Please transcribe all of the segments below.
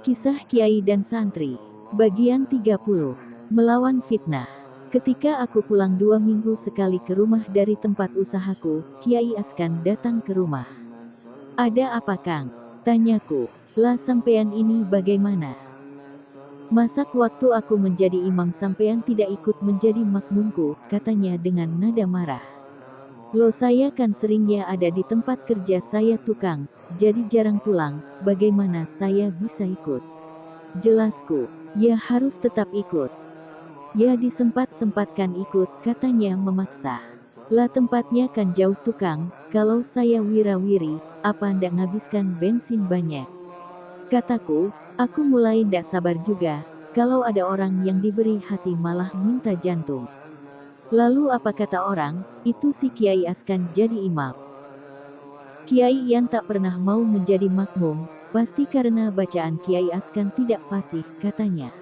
Kisah Kiai dan Santri, bagian 30, melawan fitnah. Ketika aku pulang 2 minggu sekali ke rumah dari tempat usahaku, Kiai Askan datang ke rumah. "Ada apa, Kang?" tanyaku. "Lah sampean ini bagaimana? Masak waktu aku menjadi imam sampean tidak ikut menjadi makmumku," katanya dengan nada marah. "Loh, saya kan seringnya ada di tempat kerja saya tukang, jadi jarang pulang, bagaimana saya bisa ikut?" Jelasku. "Ya harus tetap ikut. Ya disempat-sempatkan ikut," katanya memaksa. "Lah tempatnya kan jauh tukang, kalau saya wira-wiri, apa ndak ngabiskan bensin banyak?" Kataku. Aku mulai ndak sabar juga, kalau ada orang yang diberi hati malah minta jantung. Lalu apa kata orang, itu si Kiai Askan jadi imam. Kiai yang tak pernah mau menjadi makmum, pasti karena bacaan Kiai Askan tidak fasih, katanya.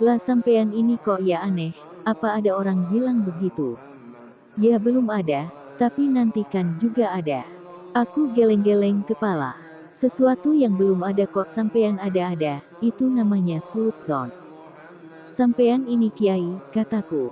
"Lah sampean ini kok ya aneh, apa ada orang bilang begitu?" "Ya belum ada, tapi nanti kan juga ada." Aku geleng-geleng kepala. "Sesuatu yang belum ada kok sampean ada-ada, itu namanya suudzon. Sampean ini kiai," kataku.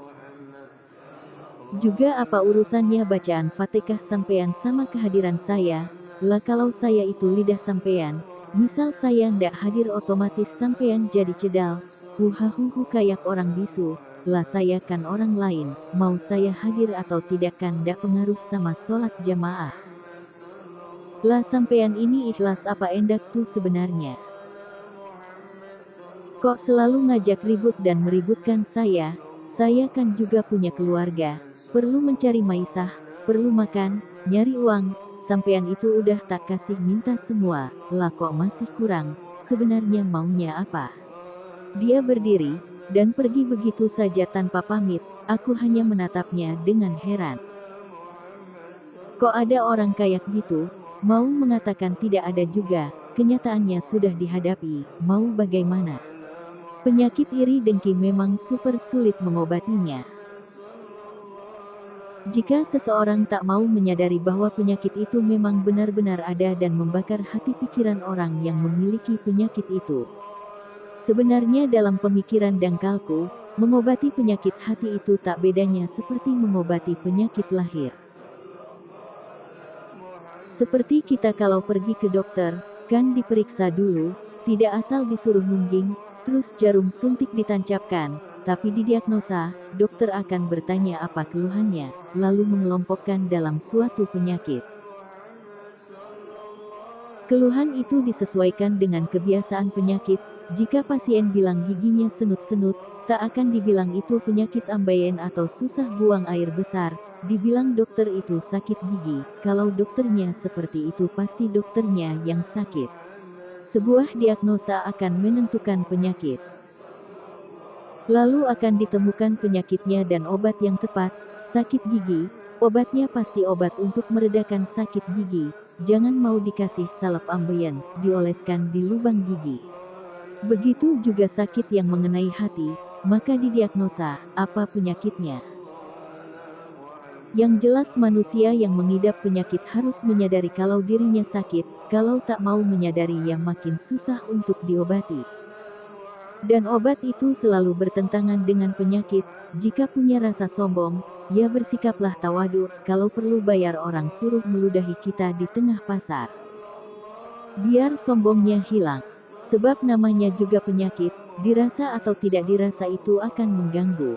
"Juga apa urusannya bacaan Fatihah sampean sama kehadiran saya? Lah kalau saya itu lidah sampean, misal saya ndak hadir otomatis sampean jadi cedal, huhahuhu kayak orang bisu. Lah saya kan orang lain, mau saya hadir atau tidak kan ndak pengaruh sama sholat jamaah. Lah sampean ini ikhlas apa endak tuh sebenarnya? Kok selalu ngajak ribut dan meributkan saya? Saya kan juga punya keluarga, perlu mencari maisah, perlu makan, nyari uang, sampean itu udah tak kasih minta semua, lah kok masih kurang, sebenarnya maunya apa?" Dia berdiri, dan pergi begitu saja tanpa pamit, aku hanya menatapnya dengan heran. Kok ada orang kayak gitu, mau mengatakan tidak ada juga, kenyataannya sudah dihadapi, mau bagaimana? Penyakit iri dengki memang super sulit mengobatinya. Jika seseorang tak mau menyadari bahwa penyakit itu memang benar-benar ada dan membakar hati pikiran orang yang memiliki penyakit itu. Sebenarnya dalam pemikiran dangkalku, mengobati penyakit hati itu tak bedanya seperti mengobati penyakit lahir. Seperti kita kalau pergi ke dokter, kan diperiksa dulu, tidak asal disuruh nungging, terus jarum suntik ditancapkan, tapi didiagnosa, dokter akan bertanya apa keluhannya, lalu mengelompokkan dalam suatu penyakit. Keluhan itu disesuaikan dengan kebiasaan penyakit. Jika pasien bilang giginya senut-senut, tak akan dibilang itu penyakit ambeien atau susah buang air besar, dibilang dokter itu sakit gigi. Kalau dokternya seperti itu pasti dokternya yang sakit. Sebuah diagnosa akan menentukan penyakit. Lalu akan ditemukan penyakitnya dan obat yang tepat. Sakit gigi, obatnya pasti obat untuk meredakan sakit gigi. Jangan mau dikasih salep ambeien, dioleskan di lubang gigi. Begitu juga sakit yang mengenai hati, maka didiagnosa, apa penyakitnya. Yang jelas manusia yang mengidap penyakit harus menyadari kalau dirinya sakit, kalau tak mau menyadari ya makin susah untuk diobati. Dan obat itu selalu bertentangan dengan penyakit. Jika punya rasa sombong, ya bersikaplah tawadu, kalau perlu bayar orang suruh meludahi kita di tengah pasar. Biar sombongnya hilang. Sebab namanya juga penyakit, dirasa atau tidak dirasa itu akan mengganggu.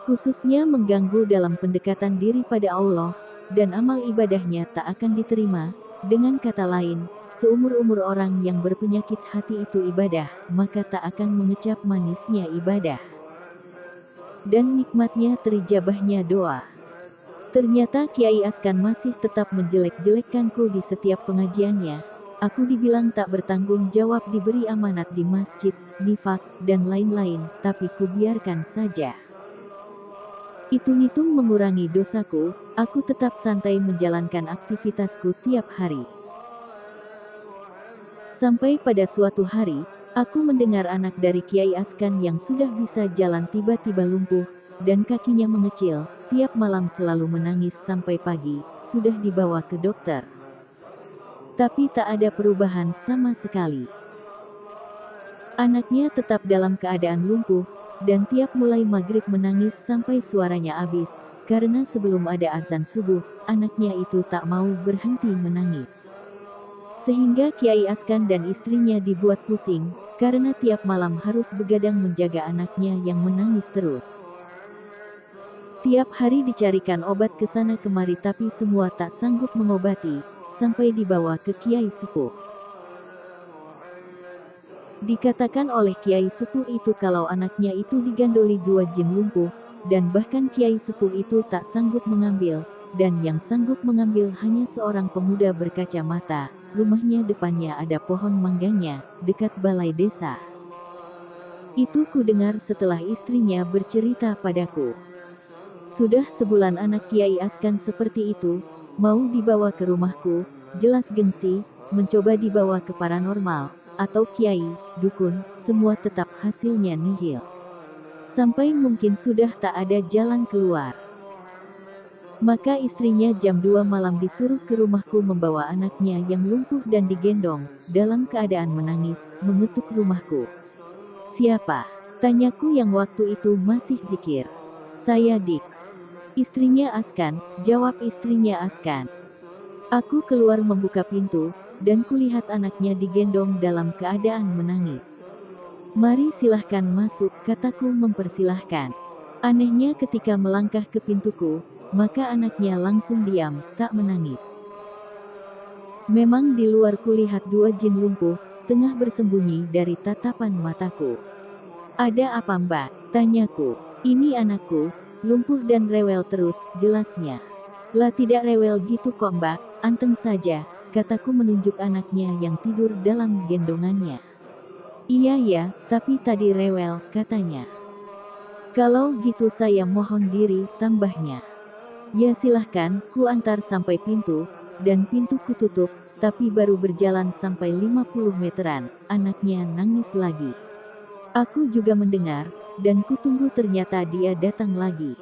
Khususnya mengganggu dalam pendekatan diri pada Allah, dan amal ibadahnya tak akan diterima. Dengan kata lain, seumur-umur orang yang berpenyakit hati itu ibadah, maka tak akan mengecap manisnya ibadah. Dan nikmatnya terijabahnya doa. Ternyata Kiai Askan masih tetap menjelek-jelekkanku di setiap pengajiannya. Aku dibilang tak bertanggung jawab, diberi amanat di masjid, nifak, dan lain-lain, tapi kubiarkan saja. Hitung-hitung mengurangi dosaku, aku tetap santai menjalankan aktivitasku tiap hari. Sampai pada suatu hari, Aku mendengar anak dari Kiai Askan yang sudah bisa jalan tiba-tiba lumpuh, dan kakinya mengecil, tiap malam selalu menangis sampai pagi, sudah dibawa ke dokter. Tapi tak ada perubahan sama sekali. Anaknya tetap dalam keadaan lumpuh, dan tiap mulai maghrib menangis sampai suaranya habis, karena sebelum ada azan subuh, anaknya itu tak mau berhenti menangis. Sehingga Kiai Askan dan istrinya dibuat pusing, karena tiap malam harus begadang menjaga anaknya yang menangis terus. Tiap hari dicarikan obat ke sana kemari tapi semua tak sanggup mengobati, sampai dibawa ke Kiai Sepuh. Dikatakan oleh Kiai Sepuh itu kalau anaknya itu digandoli 2 jin lumpuh, dan bahkan Kiai Sepuh itu tak sanggup mengambil, dan yang sanggup mengambil hanya seorang pemuda berkacamata. Rumahnya depannya ada pohon mangganya, dekat balai desa. Itu ku dengar setelah istrinya bercerita padaku. Sudah sebulan anak Kiai Askan seperti itu, mau dibawa ke rumahku, jelas gengsi, mencoba dibawa ke paranormal, atau kiai, dukun, semua tetap hasilnya nihil. Sampai mungkin sudah tak ada jalan keluar. Maka istrinya jam 2 malam disuruh ke rumahku membawa anaknya yang lumpuh dan digendong, dalam keadaan menangis, mengetuk rumahku. Siapa? Tanyaku yang waktu itu masih zikir. Saya Dik. Istrinya Askan, jawab istrinya Askan. Aku keluar membuka pintu, dan kulihat anaknya digendong dalam keadaan menangis. Mari silahkan masuk, kataku mempersilahkan. Anehnya ketika melangkah ke pintuku, maka anaknya langsung diam, tak menangis. Memang di luar kulihat 2 jin lumpuh, tengah bersembunyi dari tatapan mataku. Ada apa Mbak? Tanyaku. Ini anakku, lumpuh dan rewel terus, jelasnya. Lah tidak rewel gitu kok Mbak, anteng saja, kataku menunjuk anaknya yang tidur dalam gendongannya. Iya ya, tapi tadi rewel, katanya. Kalau gitu saya mohon diri, tambahnya. Ya silahkan, ku antar sampai pintu, dan pintu ku tutup, tapi baru berjalan sampai 50 meteran, anaknya nangis lagi. Aku juga mendengar, dan ku tunggu ternyata dia datang lagi.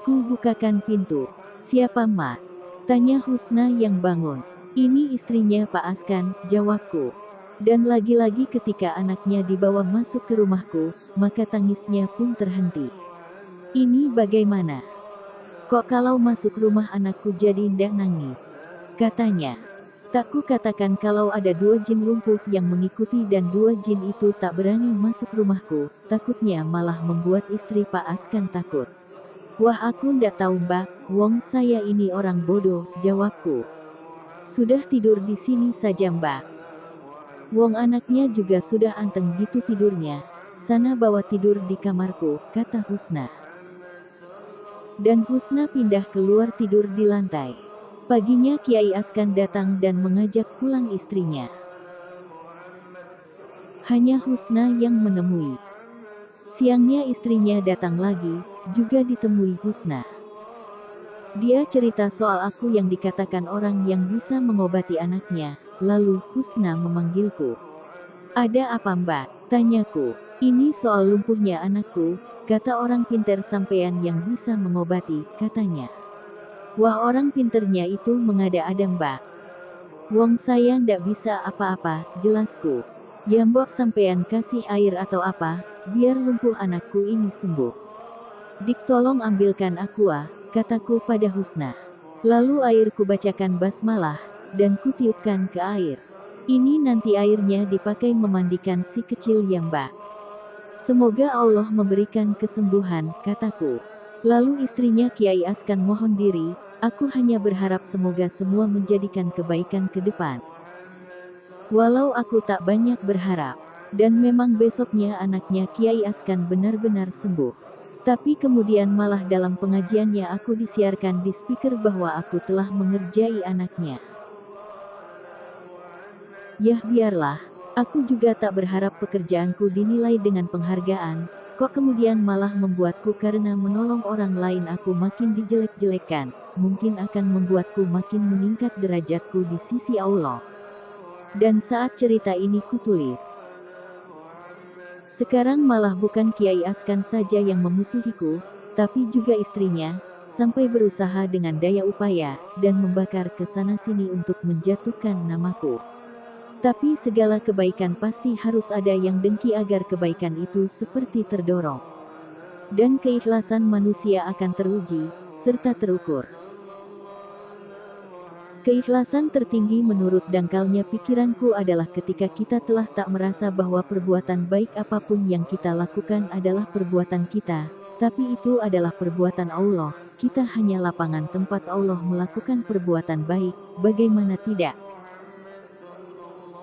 Ku bukakan pintu. Siapa Mas? Tanya Husna yang bangun. Ini istrinya Pak Askan, jawabku. Dan lagi-lagi ketika anaknya dibawa masuk ke rumahku, maka tangisnya pun terhenti. Ini bagaimana? Kok kalau masuk rumah anakku jadi ndak nangis? Katanya. Tak ku katakan kalau ada 2 jin lumpuh yang mengikuti dan 2 jin itu tak berani masuk rumahku, takutnya malah membuat istri Pak Askan takut. Wah aku ndak tahu Mbak, wong saya ini orang bodoh, jawabku. Sudah tidur di sini saja Mbak. Wong anaknya juga sudah anteng gitu tidurnya, sana bawa tidur di kamarku, kata Husna. Dan Husna pindah keluar tidur di lantai. Paginya Kiai Askan datang dan mengajak pulang istrinya. Hanya Husna yang menemui. Siangnya istrinya datang lagi, juga ditemui Husna. Dia cerita soal aku yang dikatakan orang yang bisa mengobati anaknya, lalu Husna memanggilku. Ada apa Mbak? Tanyaku. Ini soal lumpuhnya anakku, kata orang pinter sampean yang bisa mengobati, katanya. Wah orang pinternya itu mengada-ada Mbak. Wong saya ndak bisa apa-apa, jelasku. Ya mbok sampean kasih air atau apa, biar lumpuh anakku ini sembuh. Dik tolong ambilkan aqua, kataku pada Husna. Lalu air ku bacakan basmalah, dan ku tiupkan ke air. Ini nanti airnya dipakai memandikan si kecil ya Mbak. Semoga Allah memberikan kesembuhan, kataku. Lalu istrinya Kiai Askan mohon diri, aku hanya berharap semoga semua menjadikan kebaikan ke depan. Walau aku tak banyak berharap. Dan memang besoknya anaknya Kiai Askan benar-benar sembuh. Tapi kemudian malah dalam pengajiannya aku disiarkan di speaker bahwa aku telah mengerjai anaknya. Yah biarlah. Aku juga tak berharap pekerjaanku dinilai dengan penghargaan, kok kemudian malah membuatku karena menolong orang lain aku makin dijelek-jelekan, mungkin akan membuatku makin meningkat derajatku di sisi Allah. Dan saat cerita ini kutulis, Sekarang malah bukan Kiai Askan saja yang memusuhiku, tapi juga istrinya, sampai berusaha dengan daya upaya, dan membakar ke sana-sini untuk menjatuhkan namaku. Tapi segala kebaikan pasti harus ada yang dengki agar kebaikan itu seperti terdorong. Dan keikhlasan manusia akan teruji, serta terukur. Keikhlasan tertinggi menurut dangkalnya pikiranku adalah ketika kita telah tak merasa bahwa perbuatan baik apapun yang kita lakukan adalah perbuatan kita, tapi itu adalah perbuatan Allah. Kita hanya lapangan tempat Allah melakukan perbuatan baik, bagaimana tidak?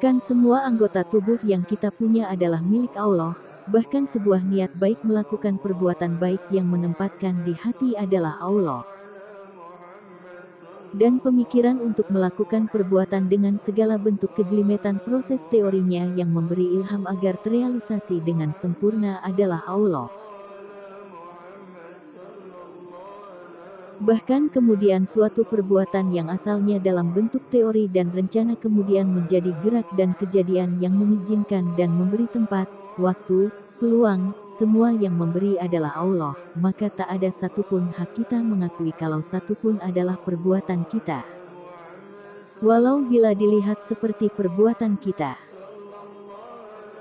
Kan semua anggota tubuh yang kita punya adalah milik Allah, bahkan sebuah niat baik melakukan perbuatan baik yang menempatkan di hati adalah Allah. Dan pemikiran untuk melakukan perbuatan dengan segala bentuk kejelimetan proses teorinya yang memberi ilham agar terrealisasi dengan sempurna adalah Allah. Bahkan kemudian suatu perbuatan yang asalnya dalam bentuk teori dan rencana kemudian menjadi gerak dan kejadian yang mengizinkan dan memberi tempat, waktu, peluang, semua yang memberi adalah Allah, maka tak ada satupun hak kita mengakui kalau satupun adalah perbuatan kita. Walau bila dilihat seperti perbuatan kita.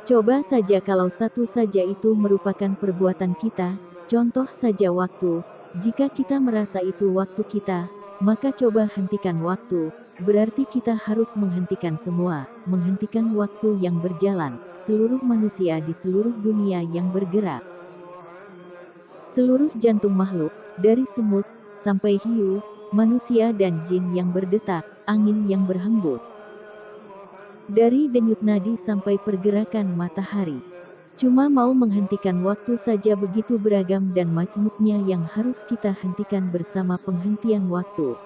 Coba saja kalau satu saja itu merupakan perbuatan kita, contoh saja waktu, jika kita merasa itu waktu kita, maka coba hentikan waktu, berarti kita harus menghentikan semua, menghentikan waktu yang berjalan, seluruh manusia di seluruh dunia yang bergerak. Seluruh jantung makhluk, dari semut, sampai hiu, manusia dan jin yang berdetak, angin yang berhembus. Dari denyut nadi sampai pergerakan matahari. Cuma mau menghentikan waktu saja begitu beragam dan majmuknya yang harus kita hentikan bersama penghentian waktu.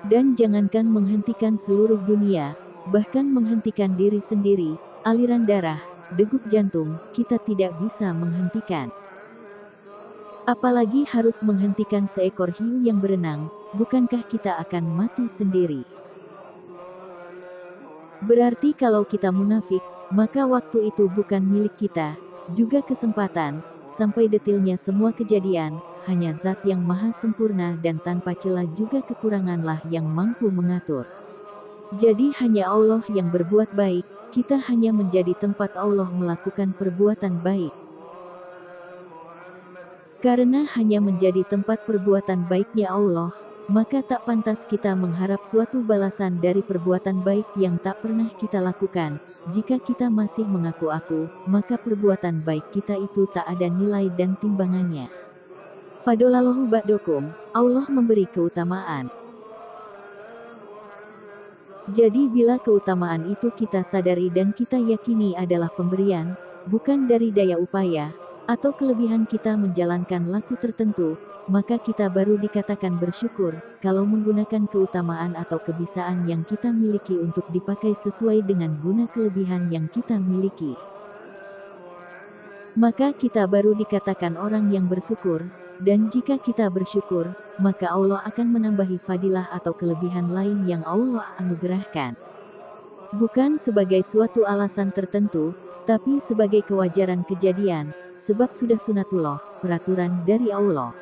Dan jangankan menghentikan seluruh dunia, bahkan menghentikan diri sendiri, aliran darah, degup jantung, kita tidak bisa menghentikan. Apalagi harus menghentikan seekor hiu yang berenang, bukankah kita akan mati sendiri? Berarti kalau kita munafik, maka waktu itu bukan milik kita, juga kesempatan, sampai detilnya semua kejadian, hanya Zat yang maha sempurna dan tanpa celah juga kekuranganlah yang mampu mengatur. Jadi hanya Allah yang berbuat baik, kita hanya menjadi tempat Allah melakukan perbuatan baik. Karena hanya menjadi tempat perbuatan baiknya Allah, maka tak pantas kita mengharap suatu balasan dari perbuatan baik yang tak pernah kita lakukan. Jika kita masih mengaku-aku, maka perbuatan baik kita itu tak ada nilai dan timbangannya. Fadolallahu ba'dokum, Allah memberi keutamaan. Jadi bila keutamaan itu kita sadari dan kita yakini adalah pemberian, bukan dari daya upaya, atau kelebihan kita menjalankan laku tertentu, maka kita baru dikatakan bersyukur, kalau menggunakan keutamaan atau kebisaan yang kita miliki untuk dipakai sesuai dengan guna kelebihan yang kita miliki. Maka kita baru dikatakan orang yang bersyukur, dan jika kita bersyukur, maka Allah akan menambahi fadilah atau kelebihan lain yang Allah anugerahkan. Bukan sebagai suatu alasan tertentu, tapi sebagai kewajaran kejadian, sebab sudah sunatullah, peraturan dari Allah.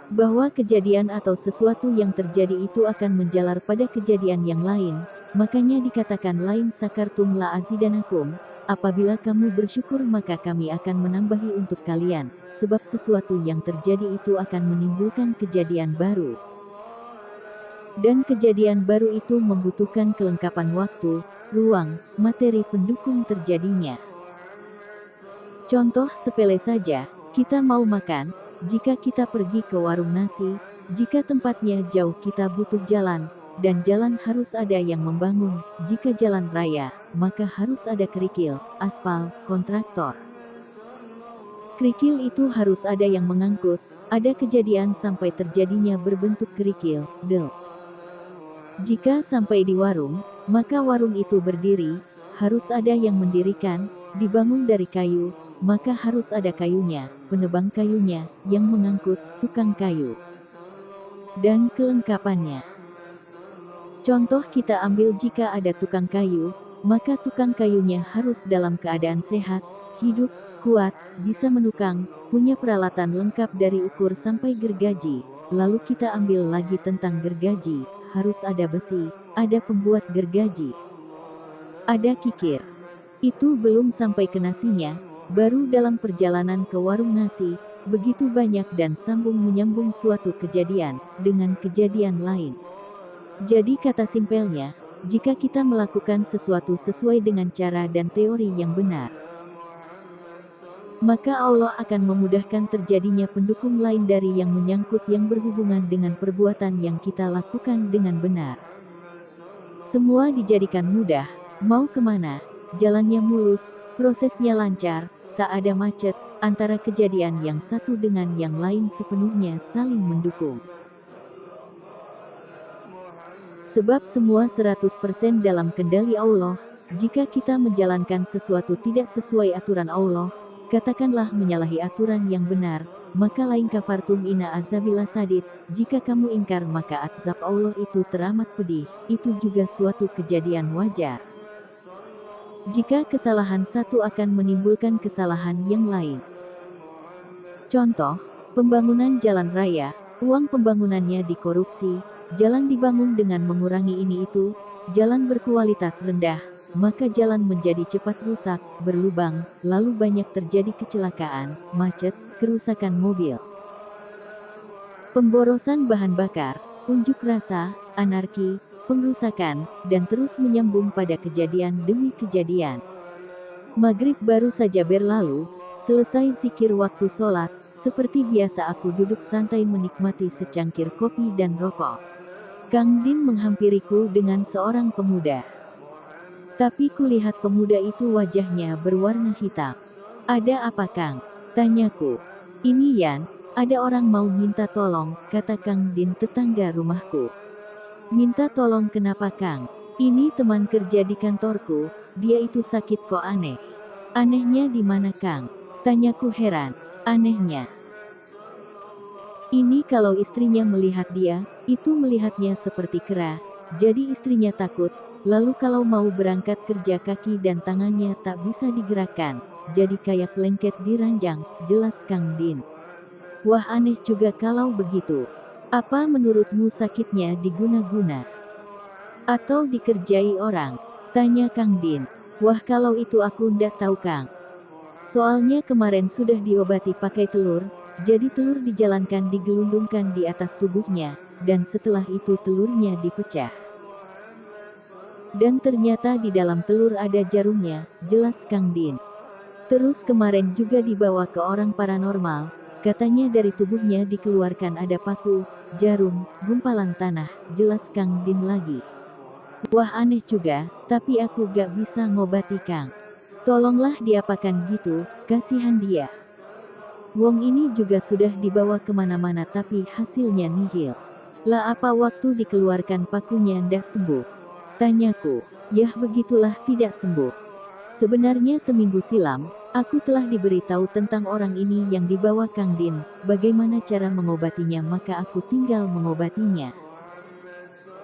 Bahwa kejadian atau sesuatu yang terjadi itu akan menjalar pada kejadian yang lain, makanya dikatakan lain sakartum la azidanakum, apabila kamu bersyukur maka kami akan menambahi untuk kalian, sebab sesuatu yang terjadi itu akan menimbulkan kejadian baru. Dan kejadian baru itu membutuhkan kelengkapan waktu, ruang, materi pendukung terjadinya. Contoh sepele saja, kita mau makan, jika kita pergi ke warung nasi, jika tempatnya jauh kita butuh jalan, dan jalan harus ada yang membangun, jika jalan raya, maka harus ada kerikil, aspal, kontraktor. Kerikil itu harus ada yang mengangkut, ada kejadian sampai terjadinya berbentuk kerikil, del. Jika sampai di warung, maka warung itu berdiri, harus ada yang mendirikan, dibangun dari kayu, maka harus ada kayunya, penebang kayunya, yang mengangkut, tukang kayu, dan kelengkapannya. Contoh kita ambil jika ada tukang kayu, maka tukang kayunya harus dalam keadaan sehat, hidup, kuat, bisa menukang, punya peralatan lengkap dari ukur sampai gergaji. Lalu kita ambil lagi tentang gergaji, harus ada besi, ada pembuat gergaji, ada kikir. Itu belum sampai ke nasinya, baru dalam perjalanan ke warung nasi, begitu banyak dan sambung menyambung suatu kejadian dengan kejadian lain. Jadi kata simpelnya, jika kita melakukan sesuatu sesuai dengan cara dan teori yang benar, maka Allah akan memudahkan terjadinya pendukung lain dari yang menyangkut yang berhubungan dengan perbuatan yang kita lakukan dengan benar. Semua dijadikan mudah, mau kemana, jalannya mulus, prosesnya lancar, tak ada macet, antara kejadian yang satu dengan yang lain sepenuhnya saling mendukung. Sebab semua 100% dalam kendali Allah. Jika kita menjalankan sesuatu tidak sesuai aturan Allah, katakanlah menyalahi aturan yang benar, maka lain kafartum ina azabillah sadid. Jika kamu ingkar maka azab Allah itu teramat pedih, itu juga suatu kejadian wajar. Jika kesalahan satu akan menimbulkan kesalahan yang lain. Contoh, pembangunan jalan raya, uang pembangunannya dikorupsi, jalan dibangun dengan mengurangi ini itu, jalan berkualitas rendah, maka jalan menjadi cepat rusak, berlubang, lalu banyak terjadi kecelakaan, macet, kerusakan mobil, pemborosan bahan bakar, unjuk rasa, anarki, pengrusakan, dan terus menyambung pada kejadian demi kejadian. Maghrib baru saja berlalu, selesai zikir waktu sholat, seperti biasa aku duduk santai menikmati secangkir kopi dan rokok. Kang Din menghampiriku dengan seorang pemuda. Tapi kulihat pemuda itu wajahnya berwarna hitam. Ada apa Kang? Tanyaku. Ini Yan, ada orang mau minta tolong, kata Kang Din tetangga rumahku. Minta tolong kenapa Kang? Ini teman kerja di kantorku, dia itu sakit kok aneh. Anehnya di mana Kang? Tanyaku heran. Anehnya. Ini kalau istrinya melihat dia, itu melihatnya seperti kera, jadi istrinya takut, lalu kalau mau berangkat kerja kaki dan tangannya tak bisa digerakkan, jadi kayak lengket di ranjang, jelas Kang Din. Wah aneh juga kalau begitu. Apa menurutmu sakitnya diguna-guna? Atau dikerjai orang? Tanya Kang Din. Wah kalau itu aku ndak tahu Kang. Soalnya kemarin sudah diobati pakai telur, jadi telur dijalankan digelundungkan di atas tubuhnya, dan setelah itu telurnya dipecah. Dan ternyata di dalam telur ada jarumnya, jelas Kang Din. Terus kemarin juga dibawa ke orang paranormal, katanya dari tubuhnya dikeluarkan ada paku, jarum, gumpalan tanah, jelas Kang Din lagi. Wah aneh juga, tapi aku gak bisa ngobati Kang. Tolonglah diapakan gitu, kasihan dia. Wong ini juga sudah dibawa kemana-mana tapi hasilnya nihil. Lah apa waktu dikeluarkan pakunya ndak sembuh? Tanyaku. Yah begitulah tidak sembuh. Sebenarnya seminggu silam, aku telah diberitahu tentang orang ini yang dibawa Kang Din, bagaimana cara mengobatinya maka aku tinggal mengobatinya.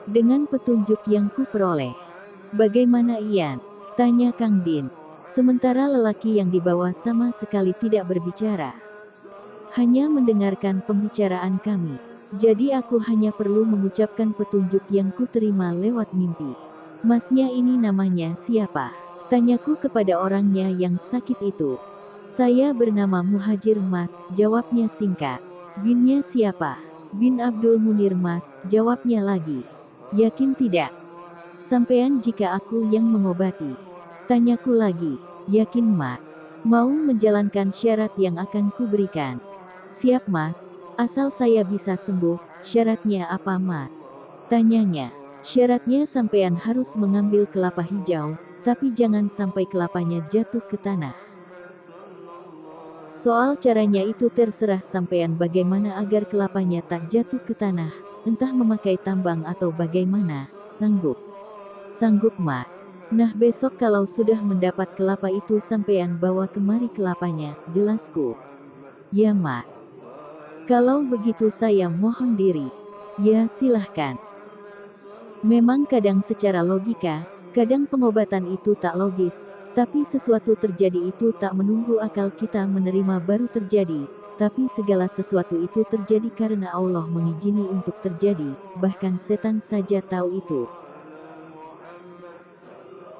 Dengan petunjuk yang kuperoleh. Bagaimana Ian? Tanya Kang Din. Sementara lelaki yang dibawa sama sekali tidak berbicara. Hanya mendengarkan pembicaraan kami. Jadi aku hanya perlu mengucapkan petunjuk yang kuterima lewat mimpi. Masnya ini namanya siapa? Tanyaku kepada orangnya yang sakit itu. Saya bernama Muhajir Mas, jawabnya singkat. Binnya siapa? Bin Abdul Munir Mas, jawabnya lagi. Yakin tidak? Sampean jika aku yang mengobati. Tanyaku lagi. Yakin Mas? Mau menjalankan syarat yang akan kuberikan? Siap Mas, asal saya bisa sembuh. Syaratnya apa Mas? Tanyanya. Syaratnya sampean harus mengambil kelapa hijau, tapi jangan sampai kelapanya jatuh ke tanah. Soal caranya itu terserah sampean bagaimana agar kelapanya tak jatuh ke tanah, entah memakai tambang atau bagaimana, sanggup. Sanggup Mas. Nah besok kalau sudah mendapat kelapa itu sampean bawa kemari kelapanya, jelasku. Ya Mas. Kalau begitu saya mohon diri. Ya silahkan. Memang kadang secara logika, Kadang pengobatan itu tak logis, tapi sesuatu terjadi itu tak menunggu akal kita menerima baru terjadi, tapi segala sesuatu itu terjadi karena Allah mengizini untuk terjadi, bahkan setan saja tahu itu.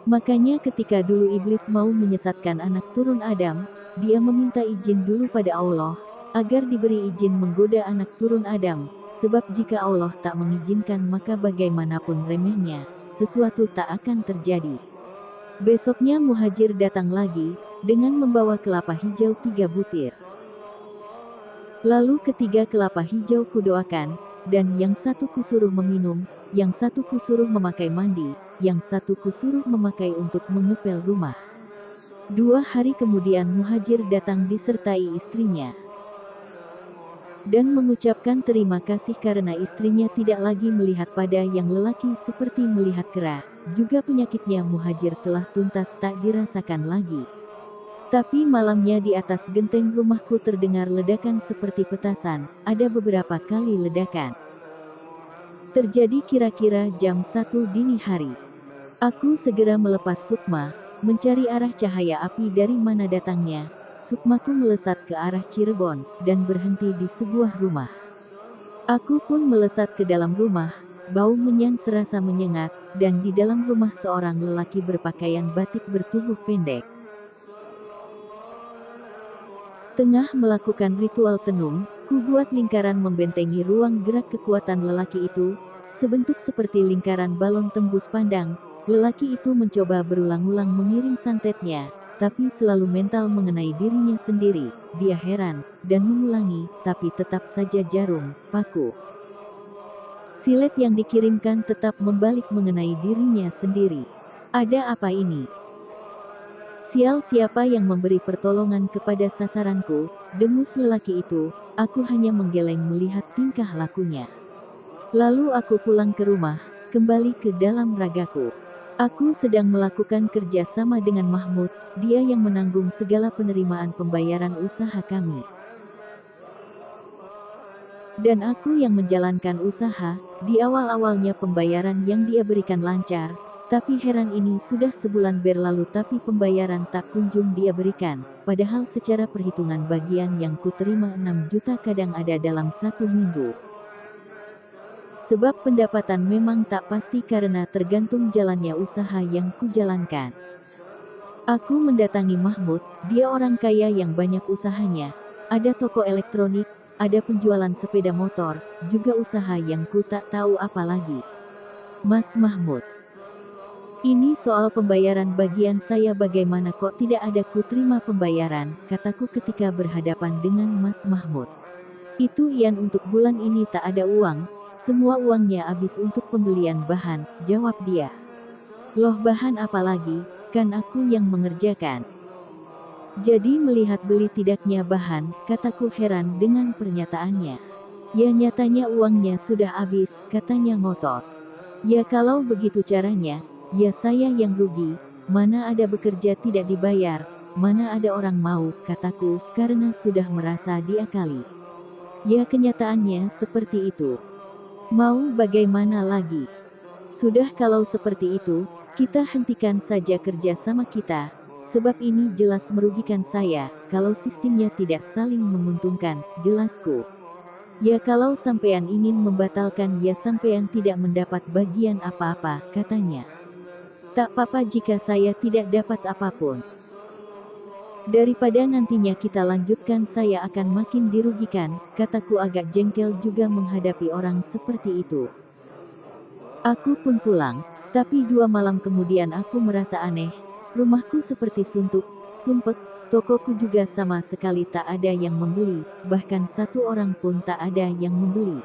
Makanya ketika dulu iblis mau menyesatkan anak turun Adam, dia meminta izin dulu pada Allah, agar diberi izin menggoda anak turun Adam, sebab jika Allah tak mengizinkan maka bagaimanapun remehnya, sesuatu tak akan terjadi. Besoknya Muhajir datang lagi, dengan membawa kelapa hijau 3 butir. Lalu ketiga kelapa hijau kudoakan, dan yang satu kusuruh meminum, yang satu kusuruh memakai mandi, yang satu kusuruh memakai untuk mengepel rumah. 2 hari kemudian Muhajir datang disertai istrinya. Dan mengucapkan terima kasih karena istrinya tidak lagi melihat pada yang lelaki seperti melihat kera. Juga penyakitnya Muhajir telah tuntas tak dirasakan lagi. Tapi malamnya di atas genteng rumahku terdengar ledakan seperti petasan, ada beberapa kali ledakan. Terjadi kira-kira jam 1 dini hari. Aku segera melepas sukma, mencari arah cahaya api dari mana datangnya. Sukmaku melesat ke arah Cirebon, dan berhenti di sebuah rumah. Aku pun melesat ke dalam rumah, bau menyan serasa menyengat, dan di dalam rumah seorang lelaki berpakaian batik bertubuh pendek. Tengah melakukan ritual tenung, ku buat lingkaran membentengi ruang gerak kekuatan lelaki itu, sebentuk seperti lingkaran balon tembus pandang. Lelaki itu mencoba berulang-ulang mengiring santetnya, tapi selalu mental mengenai dirinya sendiri. Dia heran, dan mengulangi, tapi tetap saja jarum, paku, silet yang dikirimkan tetap membalik mengenai dirinya sendiri. Ada apa ini? Sial, siapa yang memberi pertolongan kepada sasaranku, dengus lelaki itu. Aku hanya menggeleng melihat tingkah lakunya. Lalu aku pulang ke rumah, kembali ke dalam ragaku. Aku sedang melakukan kerja sama dengan Mahmud, dia yang menanggung segala penerimaan pembayaran usaha kami. Dan aku yang menjalankan usaha. Di awal-awalnya pembayaran yang dia berikan lancar, tapi heran ini sudah sebulan berlalu tapi pembayaran tak kunjung dia berikan, padahal secara perhitungan bagian yang kuterima 6 juta kadang ada dalam 1 minggu. Sebab pendapatan memang tak pasti karena tergantung jalannya usaha yang kujalankan. Aku mendatangi Mahmud, dia orang kaya yang banyak usahanya, ada toko elektronik, ada penjualan sepeda motor, juga usaha yang ku tak tahu apa lagi. Mas Mahmud, ini soal pembayaran bagian saya bagaimana kok tidak ada ku terima pembayaran, kataku ketika berhadapan dengan Mas Mahmud. Itu Ian, untuk bulan ini tak ada uang, semua uangnya habis untuk pembelian bahan, jawab dia. Loh, bahan apa lagi, kan aku yang mengerjakan. Jadi melihat beli tidaknya bahan, kataku heran dengan pernyataannya. Ya nyatanya uangnya sudah habis, katanya ngotot. Ya kalau begitu caranya, ya saya yang rugi, mana ada bekerja tidak dibayar, mana ada orang mau, kataku, karena sudah merasa diakali. Ya kenyataannya seperti itu. Mau bagaimana lagi? Sudah kalau seperti itu, kita hentikan saja kerja sama kita, sebab ini jelas merugikan saya, kalau sistemnya tidak saling menguntungkan, jelasku. Ya kalau sampean ingin membatalkan ya sampean tidak mendapat bagian apa-apa, katanya. Tak apa-apa jika saya tidak dapat apapun. Daripada nantinya kita lanjutkan saya akan makin dirugikan, kataku agak jengkel juga menghadapi orang seperti itu. Aku pun pulang, tapi 2 malam kemudian aku merasa aneh, rumahku seperti suntuk, sumpek, tokoku juga sama sekali tak ada yang membeli, bahkan 1 orang pun tak ada yang membeli.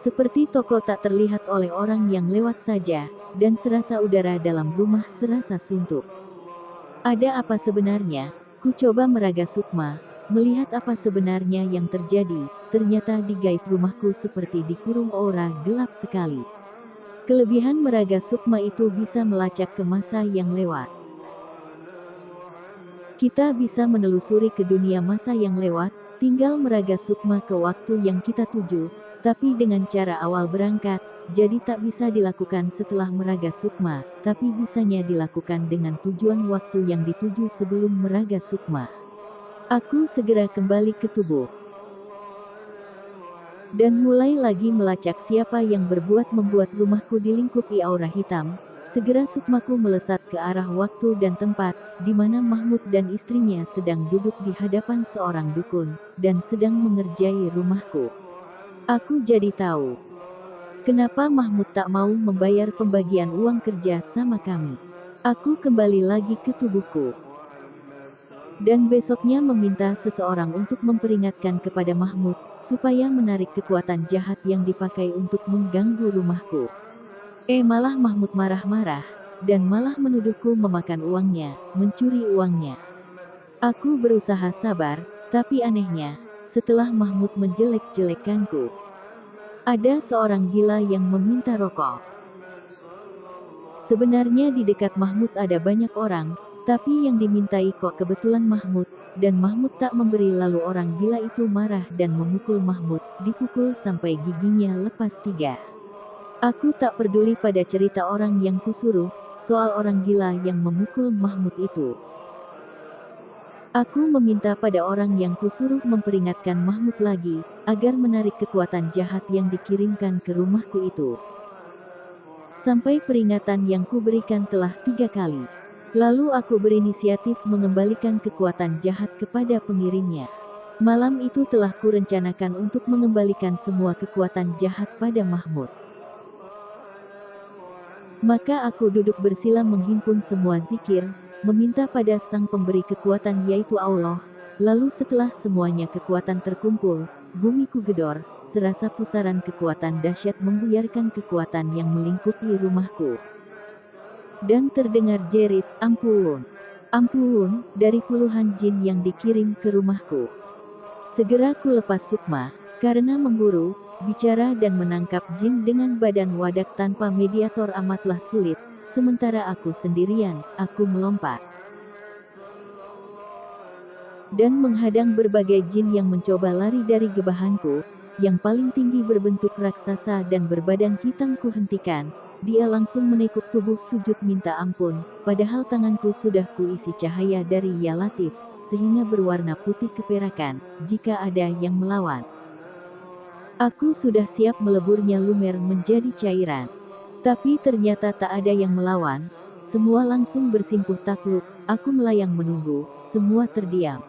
Seperti toko tak terlihat oleh orang yang lewat saja, dan serasa udara dalam rumah serasa suntuk. Ada apa sebenarnya? Ku coba meraga sukma, melihat apa sebenarnya yang terjadi. Ternyata di gaib rumahku seperti dikurung aura gelap sekali. Kelebihan meraga sukma itu bisa melacak ke masa yang lewat. Kita bisa menelusuri ke dunia masa yang lewat, tinggal meraga sukma ke waktu yang kita tuju, tapi dengan cara awal berangkat, jadi tak bisa dilakukan setelah meraga sukma, tapi bisanya dilakukan dengan tujuan waktu yang dituju sebelum meraga sukma. Aku segera kembali ke tubuh dan mulai lagi melacak siapa yang berbuat membuat rumahku dilingkupi aura hitam. Segera sukmaku melesat ke arah waktu dan tempat, di mana Mahmud dan istrinya sedang duduk di hadapan seorang dukun, dan sedang mengerjai rumahku. Aku jadi tahu kenapa Mahmud tak mau membayar pembagian uang kerja sama kami. Aku kembali lagi ke tubuhku dan besoknya meminta seseorang untuk memperingatkan kepada Mahmud, supaya menarik kekuatan jahat yang dipakai untuk mengganggu rumahku. Malah Mahmud marah-marah, dan malah menuduhku memakan uangnya, mencuri uangnya. Aku berusaha sabar, tapi anehnya, setelah Mahmud menjelek-jelekanku, ada seorang gila yang meminta rokok. Sebenarnya di dekat Mahmud ada banyak orang, tapi yang dimintai kok kebetulan Mahmud, dan Mahmud tak memberi, lalu orang gila itu marah dan memukul Mahmud, dipukul sampai giginya lepas 3. Aku tak peduli pada cerita orang yang kusuruh, soal orang gila yang memukul Mahmud itu. Aku meminta pada orang yang kusuruh memperingatkan Mahmud lagi, agar menarik kekuatan jahat yang dikirimkan ke rumahku itu. Sampai peringatan yang kuberikan telah 3 kali. Lalu aku berinisiatif mengembalikan kekuatan jahat kepada pengirimnya. Malam itu telah kurencanakan untuk mengembalikan semua kekuatan jahat pada Mahmud. Maka aku duduk bersila menghimpun semua zikir, meminta pada sang pemberi kekuatan yaitu Allah. Lalu setelah semuanya kekuatan terkumpul, bumi kugedor, serasa pusaran kekuatan dahsyat membuyarkan kekuatan yang melingkupi rumahku. Dan terdengar jerit, "Ampun! Ampun!" dari puluhan jin yang dikirim ke rumahku. Segera ku lepas sukma, karena memburu, bicara dan menangkap jin dengan badan wadak tanpa mediator amatlah sulit, sementara aku sendirian, aku melompat dan menghadang berbagai jin yang mencoba lari dari gebahanku. Yang paling tinggi berbentuk raksasa dan berbadan hitam ku hentikan, dia langsung menekuk tubuh sujud minta ampun, padahal tanganku sudah kuisi cahaya dari Ya Latif, sehingga berwarna putih keperakan, jika ada yang melawan. Aku sudah siap meleburnya lumer menjadi cairan. Tapi ternyata tak ada yang melawan, semua langsung bersimpuh takluk, aku melayang menunggu, semua terdiam.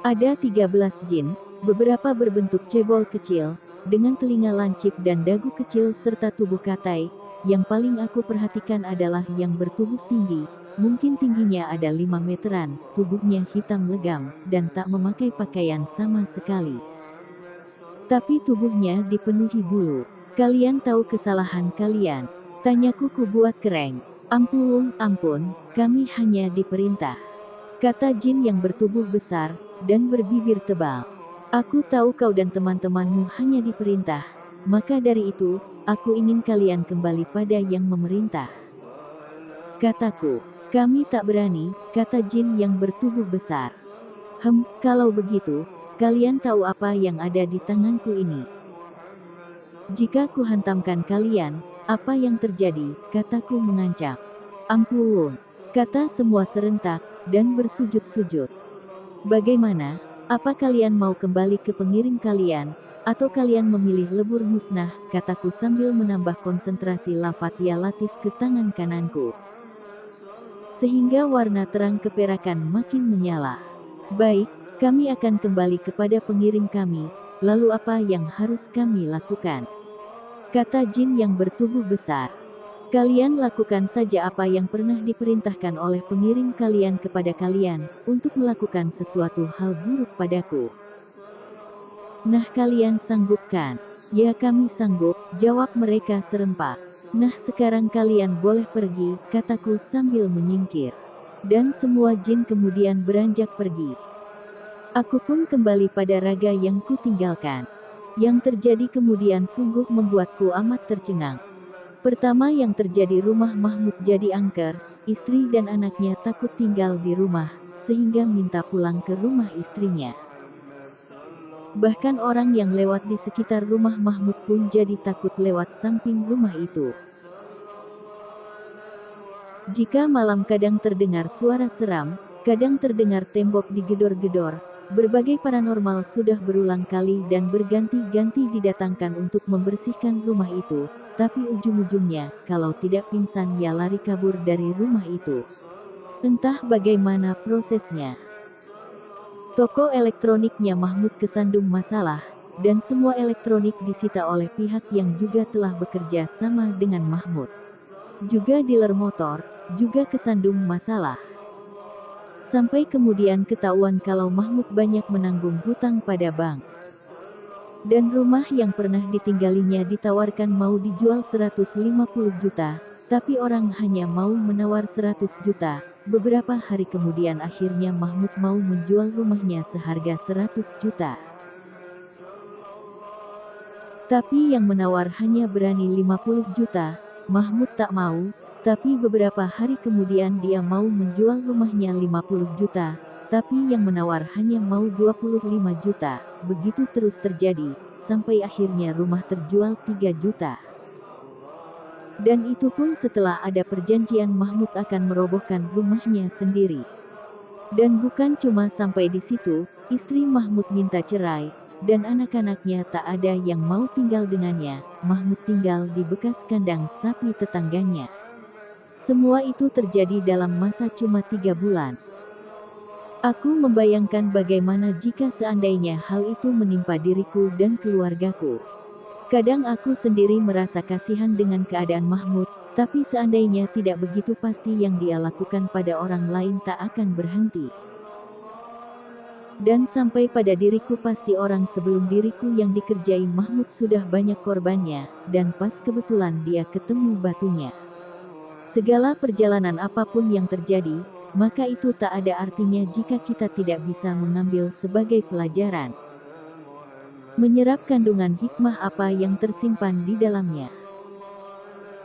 Ada 13 jin, beberapa berbentuk cebol kecil, dengan telinga lancip dan dagu kecil serta tubuh katai. Yang paling aku perhatikan adalah yang bertubuh tinggi, mungkin tingginya ada 5 meteran, tubuhnya hitam legam, dan tak memakai pakaian sama sekali. Tapi tubuhnya dipenuhi bulu. "Kalian tahu kesalahan kalian?" tanyaku kubuat kereng. "Ampun, ampun, kami hanya diperintah," kata jin yang bertubuh besar dan berbibir tebal. "Aku tahu kau dan teman-temanmu hanya diperintah, maka dari itu, aku ingin kalian kembali pada yang memerintah," kataku. "Kami tak berani," kata jin yang bertubuh besar. Kalau begitu, kalian tahu apa yang ada di tanganku ini. Jika kuhantamkan kalian, apa yang terjadi?" kataku mengancam. "Ampun," kata semua serentak, dan bersujud-sujud. "Bagaimana? Apa kalian mau kembali ke pengiring kalian, atau kalian memilih lebur musnah?" kataku sambil menambah konsentrasi lafaz Ya Latif ke tangan kananku, sehingga warna terang keperakan makin menyala. "Baik, kami akan kembali kepada pengiring kami, lalu apa yang harus kami lakukan?" kata jin yang bertubuh besar. "Kalian lakukan saja apa yang pernah diperintahkan oleh pengiring kalian kepada kalian, untuk melakukan sesuatu hal buruk padaku. Nah, kalian sanggup kan?" "Ya, kami sanggup," jawab mereka serempak. "Nah, sekarang kalian boleh pergi," kataku sambil menyingkir. Dan semua jin kemudian beranjak pergi. Aku pun kembali pada raga yang kutinggalkan. Yang terjadi kemudian sungguh membuatku amat tercengang. Pertama yang terjadi, rumah Mahmud jadi angker, istri dan anaknya takut tinggal di rumah, sehingga minta pulang ke rumah istrinya. Bahkan orang yang lewat di sekitar rumah Mahmud pun jadi takut lewat samping rumah itu. Jika malam kadang terdengar suara seram, kadang terdengar tembok digedor-gedor, berbagai paranormal sudah berulang kali dan berganti-ganti didatangkan untuk membersihkan rumah itu, tapi ujung-ujungnya, kalau tidak pingsan ya lari kabur dari rumah itu. Entah bagaimana prosesnya. Toko elektroniknya Mahmud kesandung masalah, dan semua elektronik disita oleh pihak yang juga telah bekerja sama dengan Mahmud. Juga dealer motor, juga kesandung masalah. Sampai kemudian ketahuan kalau Mahmud banyak menanggung hutang pada bank. Dan rumah yang pernah ditinggalinya ditawarkan mau dijual 150 juta, tapi orang hanya mau menawar 100 juta. Beberapa hari kemudian akhirnya Mahmud mau menjual rumahnya seharga 100 juta. Tapi yang menawar hanya berani 50 juta, Mahmud tak mau, tapi beberapa hari kemudian dia mau menjual rumahnya 50 juta, tapi yang menawar hanya mau 25 juta, begitu terus terjadi, sampai akhirnya rumah terjual 3 juta. Dan itu pun setelah ada perjanjian Mahmud akan merobohkan rumahnya sendiri. Dan bukan cuma sampai di situ, istri Mahmud minta cerai, dan anak-anaknya tak ada yang mau tinggal dengannya. Mahmud tinggal di bekas kandang sapi tetangganya. Semua itu terjadi dalam masa cuma 3 bulan. Aku membayangkan bagaimana jika seandainya hal itu menimpa diriku dan keluargaku. Kadang aku sendiri merasa kasihan dengan keadaan Mahmud, tapi seandainya tidak begitu pasti yang dia lakukan pada orang lain tak akan berhenti. Dan sampai pada diriku pasti orang sebelum diriku yang dikerjai Mahmud sudah banyak korbannya, dan pas kebetulan dia ketemu batunya. Segala perjalanan apapun yang terjadi, maka itu tak ada artinya jika kita tidak bisa mengambil sebagai pelajaran. Menyerap kandungan hikmah apa yang tersimpan di dalamnya.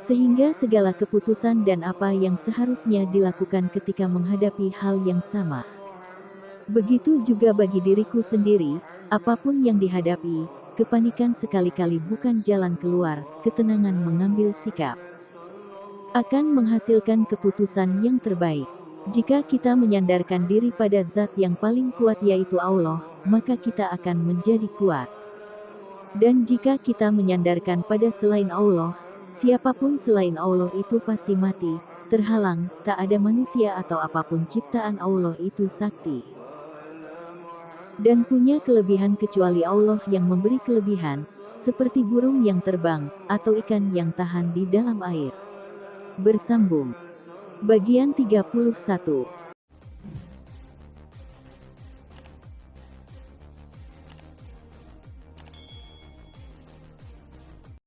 Sehingga segala keputusan dan apa yang seharusnya dilakukan ketika menghadapi hal yang sama. Begitu juga bagi diriku sendiri, apapun yang dihadapi, kepanikan sekali-kali bukan jalan keluar, ketenangan mengambil sikap. Akan menghasilkan keputusan yang terbaik. Jika kita menyandarkan diri pada zat yang paling kuat yaitu Allah, maka kita akan menjadi kuat. Dan jika kita menyandarkan pada selain Allah, siapapun selain Allah itu pasti mati, terhalang, tak ada manusia atau apapun ciptaan Allah itu sakti. Dan punya kelebihan kecuali Allah yang memberi kelebihan, seperti burung yang terbang, atau ikan yang tahan di dalam air. Bersambung. Bagian 31.